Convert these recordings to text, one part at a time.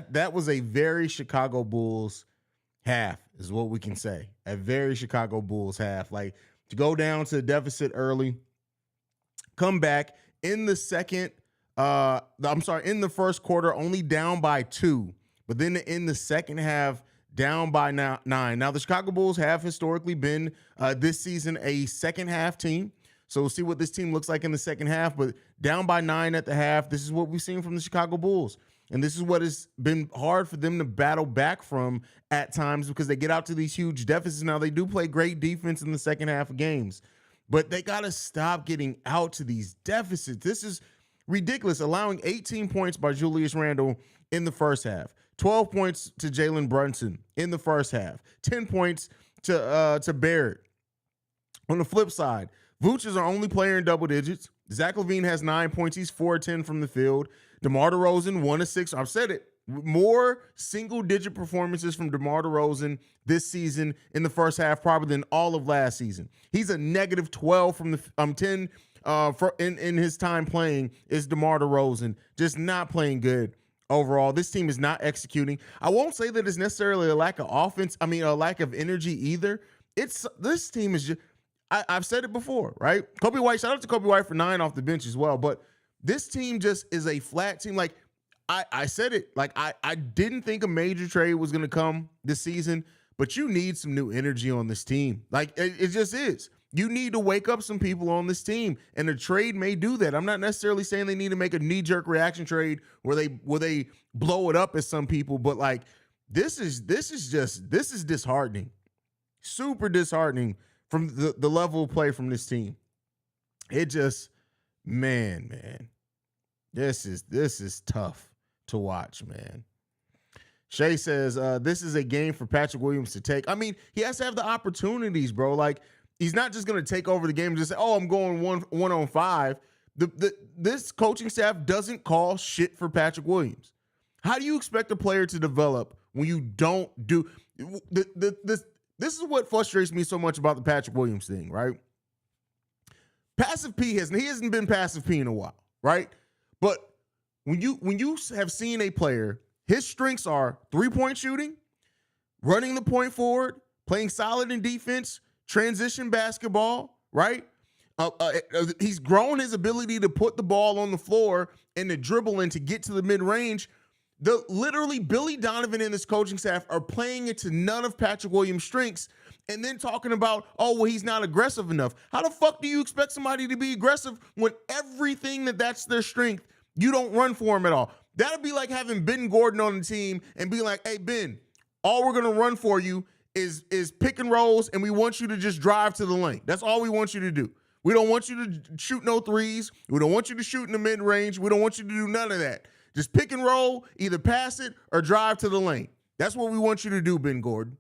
That was a very Chicago Bulls half, is what we can say. A very Chicago Bulls half. Like, to go down to the deficit early, come back in the in the first quarter, only down by 2. But then in the second half, down by 9. Now, the Chicago Bulls have historically been this season a second half team. So we'll see what this team looks like in the second half. But down by 9 at the half, this is what we've seen from the Chicago Bulls. And this is what has been hard for them to battle back from at times, because they get out to these huge deficits. Now, they do play great defense in the second half of games, but they got to stop getting out to these deficits. This is ridiculous, allowing 18 points by Julius Randle in the first half, 12 points to Jalen Brunson in the first half, 10 points to Barrett. On the flip side, Vooch is our only player in double digits. Zach LaVine has 9 points. He's 4-10 from the field. DeMar DeRozan, 1-6. I've said it. More single-digit performances from DeMar DeRozan this season in the first half, probably than all of last season. He's a negative 12 from the 10 in his time playing is DeMar DeRozan. Just not playing good overall. This team is not executing. I won't say that it's necessarily a lack of offense. A lack of energy either. This team is just, I've said it before, right? Kobe White, shout out to Kobe White for 9 off the bench as well. But this team just is a flat team. Like, I said it. Like, I didn't think a major trade was going to come this season, but you need some new energy on this team. Like, it just is. You need to wake up some people on this team, and a trade may do that. I'm not necessarily saying they need to make a knee-jerk reaction trade where they blow it up as some people, but like, this is disheartening. Super disheartening from the level of play from this team. It just, man, this is tough to watch, man. Shay says, this is a game for Patrick Williams to take. I mean, he has to have the opportunities, bro. Like, he's not just going to take over the game and just say, oh, I'm going one on 5. This coaching staff doesn't call shit for Patrick Williams. How do you expect a player to develop when you don't do this is what frustrates me so much about the Patrick Williams thing, right? Passive P he hasn't been passive P in a while, right? But when you have seen a player, his strengths are 3-point shooting, running the point forward, playing solid in defense, transition basketball, right? He's grown his ability to put the ball on the floor and to dribble and to get to the mid-range. Literally, Billy Donovan and this coaching staff are playing it to none of Patrick Williams' strengths, and then talking about, oh, well, he's not aggressive enough. How the fuck do you expect somebody to be aggressive when everything that's their strength, you don't run for him at all? That'd be like having Ben Gordon on the team and be like, hey, Ben, all we're going to run for you is pick and rolls, and we want you to just drive to the lane. That's all we want you to do. We don't want you to shoot no threes. We don't want you to shoot in the mid-range. We don't want you to do none of that. Just pick and roll, either pass it or drive to the lane. That's what we want you to do, Ben Gordon.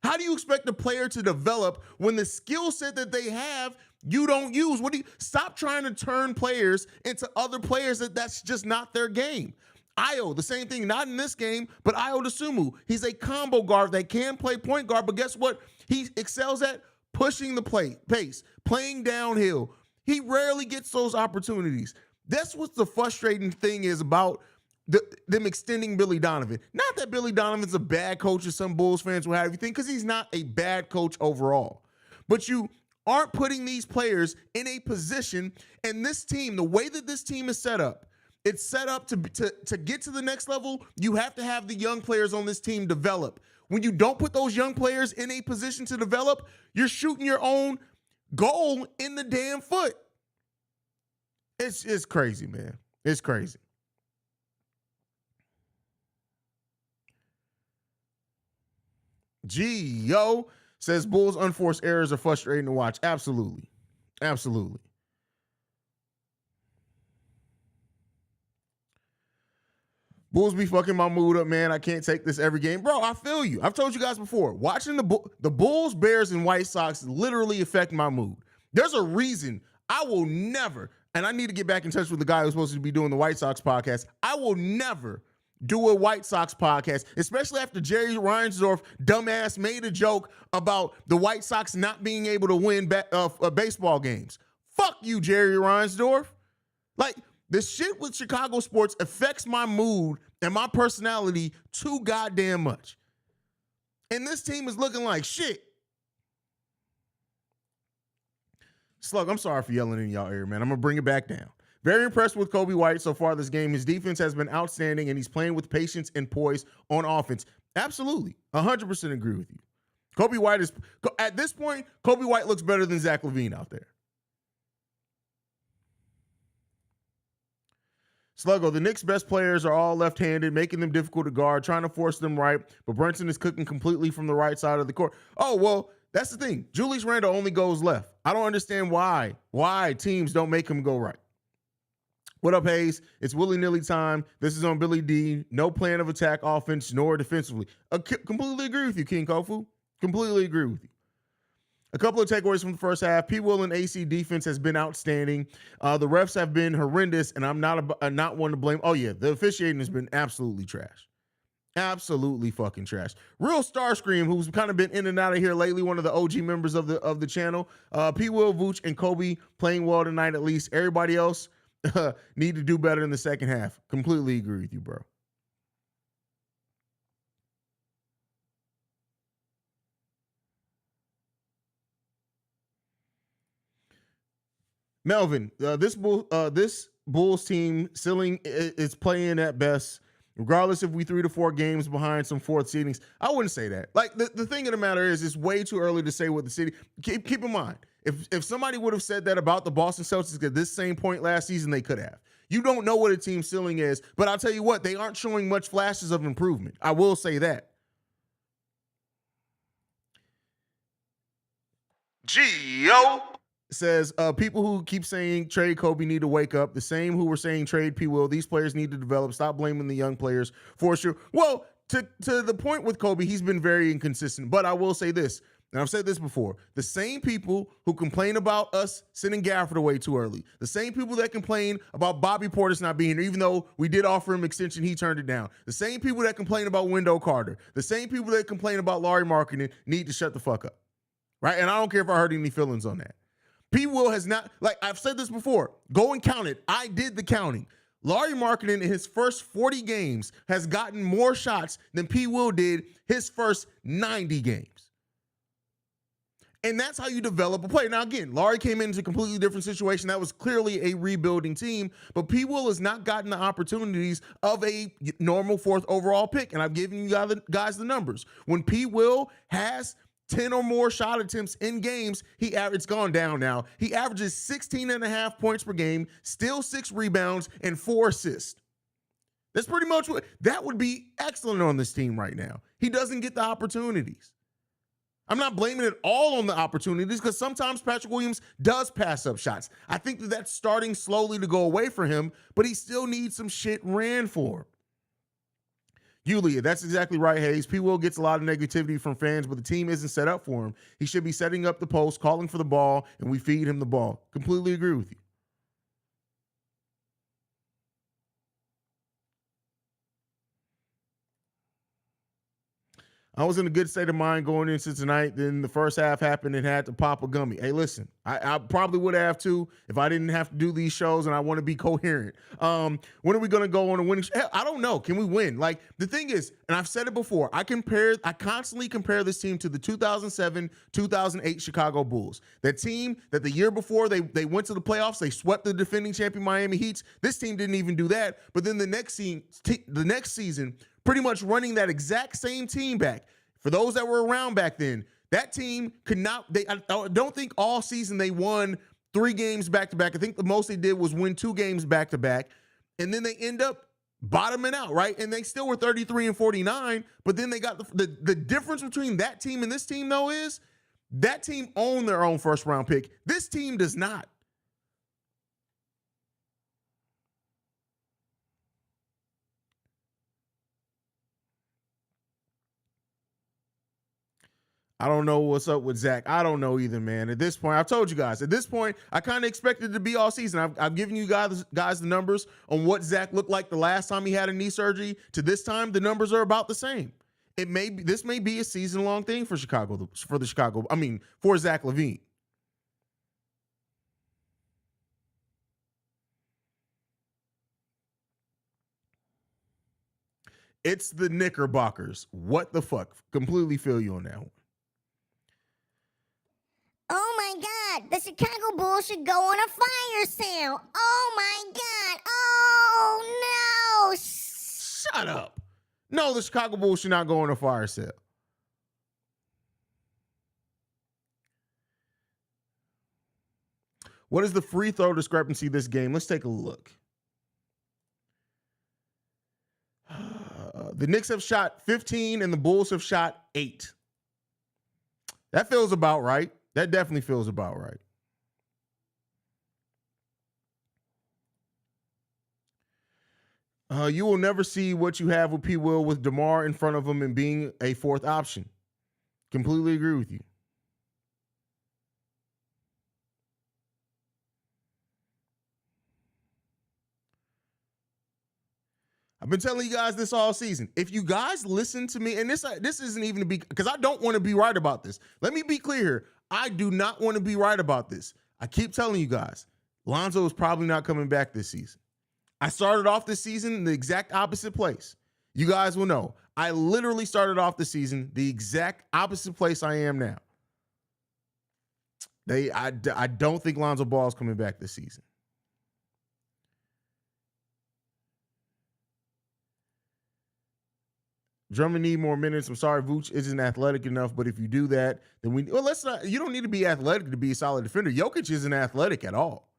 How do you expect a player to develop when the skill set that they have you don't use? Stop trying to turn players into other players that's just not their game. Ayo, the same thing, not in this game, but Ayo Dosunmu. He's a combo guard that can play point guard, but guess what? He excels at pushing the pace, playing downhill. He rarely gets those opportunities. That's what the frustrating thing is about them extending Billy Donovan. Not that Billy Donovan's a bad coach, as some Bulls fans will have you think, because he's not a bad coach overall. But you aren't putting these players in a position, and this team, the way that this team is set up, it's set up to get to the next level. You have to have the young players on this team develop. When you don't put those young players in a position to develop, you're shooting your own goal in the damn foot. It's crazy, man. It's crazy. Yo says Bulls' unforced errors are frustrating to watch. Absolutely. Absolutely. Bulls be fucking my mood up, man. I can't take this every game. Bro, I feel you. I've told you guys before. Watching the Bulls, Bears, and White Sox literally affect my mood. There's a reason I will never, and I need to get back in touch with the guy who's supposed to be doing the White Sox podcast. I will never do a White Sox podcast, especially after Jerry Reinsdorf, dumbass, made a joke about the White Sox not being able to win baseball games. Fuck you, Jerry Reinsdorf. Like, This shit with Chicago sports affects my mood and my personality too goddamn much. And this team is looking like shit. Slug, I'm sorry for yelling in y'all ear, man. I'm going to bring it back down. Very impressed with Coby White so far this game. His defense has been outstanding, and he's playing with patience and poise on offense. Absolutely. 100% agree with you. Coby White is, at this point, Coby White looks better than Zach LaVine out there. Sluggo, the Knicks' best players are all left-handed, making them difficult to guard, trying to force them right, but Brunson is cooking completely from the right side of the court. Oh, well, that's the thing. Julius Randle only goes left. I don't understand why teams don't make him go right. What up, Haize? It's willy-nilly time. This is on Billy D. No plan of attack, offense, nor defensively. Completely agree with you, King Kofu. Completely agree with you. A couple of takeaways from the first half. P. Will and AC defense has been outstanding. The refs have been horrendous, and I'm not one to blame. Oh, yeah, the officiating has been absolutely trash. Absolutely fucking trash. Real Starscream, who's kind of been in and out of here lately, one of the OG members of the channel. P. Will, Vooch, and Kobe playing well tonight at least. Everybody else need to do better in the second half. Completely agree with you, bro. Melvin, this Bulls team ceiling is playing at best, regardless if we 3 to 4 games behind some fourth seedings. I wouldn't say that. Like the thing of the matter is, it's way too early to say what the city. Keep in mind, if somebody would have said that about the Boston Celtics at this same point last season, they could have. You don't know what a team's ceiling is, but I'll tell you what, they aren't showing much flashes of improvement. I will say that. Gio says, people who keep saying trade Kobe need to wake up. The same who were saying trade P. Will. These players need to develop. Stop blaming the young players for sure. Well, to the point with Kobe, he's been very inconsistent. But I will say this, and I've said this before, the same people who complain about us sending Gafford away too early, the same people that complain about Bobby Portis not being here, even though we did offer him extension, he turned it down. The same people that complain about Wendell Carter, the same people that complain about Lauri Markkanen need to shut the fuck up. Right? And I don't care if I hurt any feelings on that. P. Will has not, like I've said this before, go and count it. I did the counting. Lauri Markkanen in his first 40 games has gotten more shots than P. Will did his first 90 games. And that's how you develop a player. Now, again, Lauri came into a completely different situation. That was clearly a rebuilding team, but P. Will has not gotten the opportunities of a normal 4th overall pick. And I've given you guys the numbers. When P. Will has 10 or more shot attempts in games, it's gone down now. He averages 16.5 points per game, still 6 rebounds, and 4 assists. That's pretty much that would be excellent on this team right now. He doesn't get the opportunities. I'm not blaming it all on the opportunities because sometimes Patrick Williams does pass up shots. I think that's starting slowly to go away for him, but he still needs some shit ran for him. Yulia, that's exactly right, Haize. P. Will gets a lot of negativity from fans, but the team isn't set up for him. He should be setting up the post, calling for the ball, and we feed him the ball. Completely agree with you. I was in a good state of mind going into tonight. Then the first half happened and had to pop a gummy. Hey, listen, I probably would have too if I didn't have to do these shows and I want to be coherent. When are we going to go on a winning? I don't know. Can we win? Like the thing is, and I've said it before, I constantly compare this team to the 2007-2008 Chicago Bulls. That team that the year before they went to the playoffs, they swept the defending champion Miami Heat. This team didn't even do that. But then the next season, pretty much running that exact same team back. For those that were around back then, that team could not, I don't think all season they won 3 games back-to-back. I think the most they did was win 2 games back-to-back. And then they end up bottoming out, right? And they still were 33-49, but then they got the difference between that team and this team, though, is that team owned their own first-round pick. This team does not. I don't know what's up with Zach. I don't know either, man. At this point, I've told you guys, at this point, I kind of expected it to be all season. I've given you guys the numbers on what Zach looked like the last time he had a knee surgery. To this time, the numbers are about the same. This may be a season-long thing for Zach LaVine. It's the Knickerbockers. What the fuck? Completely feel you on that one. Oh my God, the Chicago Bulls should go on a fire sale. Oh my God, oh no. Shut up. No, the Chicago Bulls should not go on a fire sale. What is the free throw discrepancy this game? Let's take a look. The Knicks have shot 15 and the Bulls have shot 8. That feels about right. That definitely feels about right. You will never see what you have with P. Will with DeMar in front of him and being a fourth option. Completely agree with you. I've been telling you guys this all season. If you guys listen to me, and this isn't even to be, because I don't want to be right about this. Let me be clear here. I do not want to be right about this. I keep telling you guys, Lonzo is probably not coming back this season. I started off this season in the exact opposite place. You guys will know. I literally started off the season the exact opposite place I am now. I don't think Lonzo Ball is coming back this season. Drummond need more minutes. I'm sorry, Vooch isn't athletic enough, but if you do that, then let's not. You don't need to be athletic to be a solid defender. Jokic isn't athletic at all.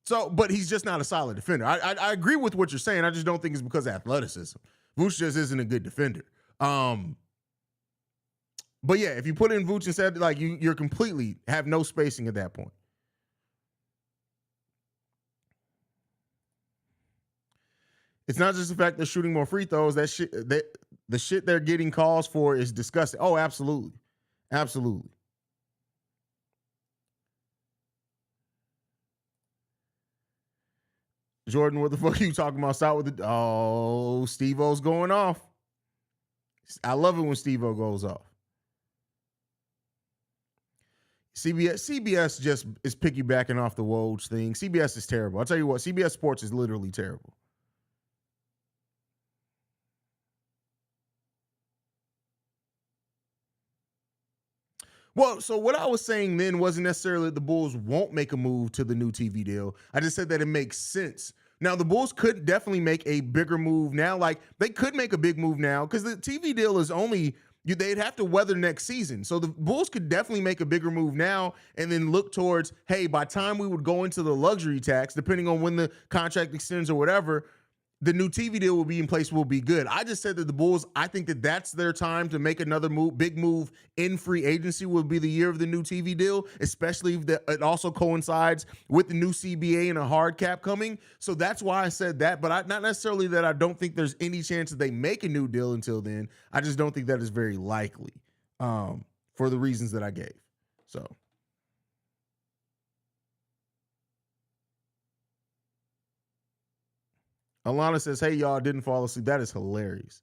So, but he's just not a solid defender. I agree with what you're saying. I just don't think it's because of athleticism. Vooch just isn't a good defender. But yeah, if you put in Vooch instead, like you're completely have no spacing at that point. It's not just the fact they're shooting more free throws. The shit they're getting calls for is disgusting. Oh, absolutely. Absolutely. Jordan, what the fuck are you talking about? Start with the Steve-O's going off. I love it when Steve-O goes off. CBS just is piggybacking off the Woj thing. CBS is terrible. I'll tell you what, CBS Sports is literally terrible. Well, so what I was saying then wasn't necessarily that the Bulls won't make a move to the new TV deal. I just said that it makes sense. Now, the Bulls could definitely make a bigger move now. Like, they could make a big move now because the TV deal is only, they'd have to weather next season. So the Bulls could definitely make a bigger move now and then look towards, hey, by the time we would go into the luxury tax, depending on when the contract extends or whatever, the new TV deal will be in place, will be good. I just said that the Bulls, I think that that's their time to make another move, big move in free agency will be the year of the new TV deal, especially if it also coincides with the new CBA and a hard cap coming. So that's why I said that, but not necessarily that I don't think there's any chance that they make a new deal until then. I just don't think that is very likely for the reasons that I gave. So. Alana says, hey, y'all, didn't fall asleep. That is hilarious.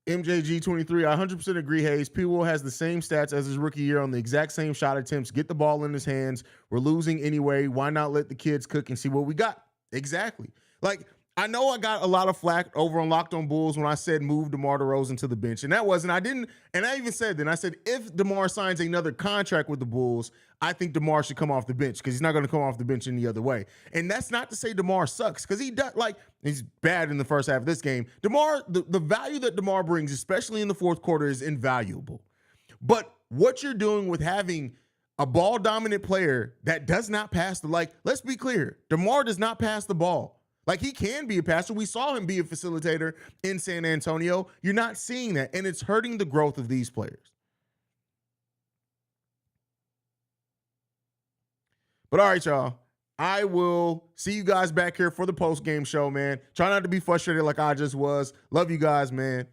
MJG23, I 100% agree, Haize. P. Will has the same stats as his rookie year on the exact same shot attempts. Get the ball in his hands. We're losing anyway. Why not let the kids cook and see what we got? Exactly. Like, I know I got a lot of flack over on Locked on Bulls when I said move DeMar DeRozan to the bench. And that wasn't, I even said then, I said, if DeMar signs another contract with the Bulls, I think DeMar should come off the bench because he's not going to come off the bench any other way. And that's not to say DeMar sucks because he does, like, he's bad in the first half of this game. DeMar, the value that DeMar brings, especially in the fourth quarter, is invaluable. But what you're doing with having a ball dominant player that does not pass let's be clear, DeMar does not pass the ball. Like, he can be a passer. We saw him be a facilitator in San Antonio. You're not seeing that, and it's hurting the growth of these players. But all right, y'all. I will see you guys back here for the post-game show, man. Try not to be frustrated like I just was. Love you guys, man.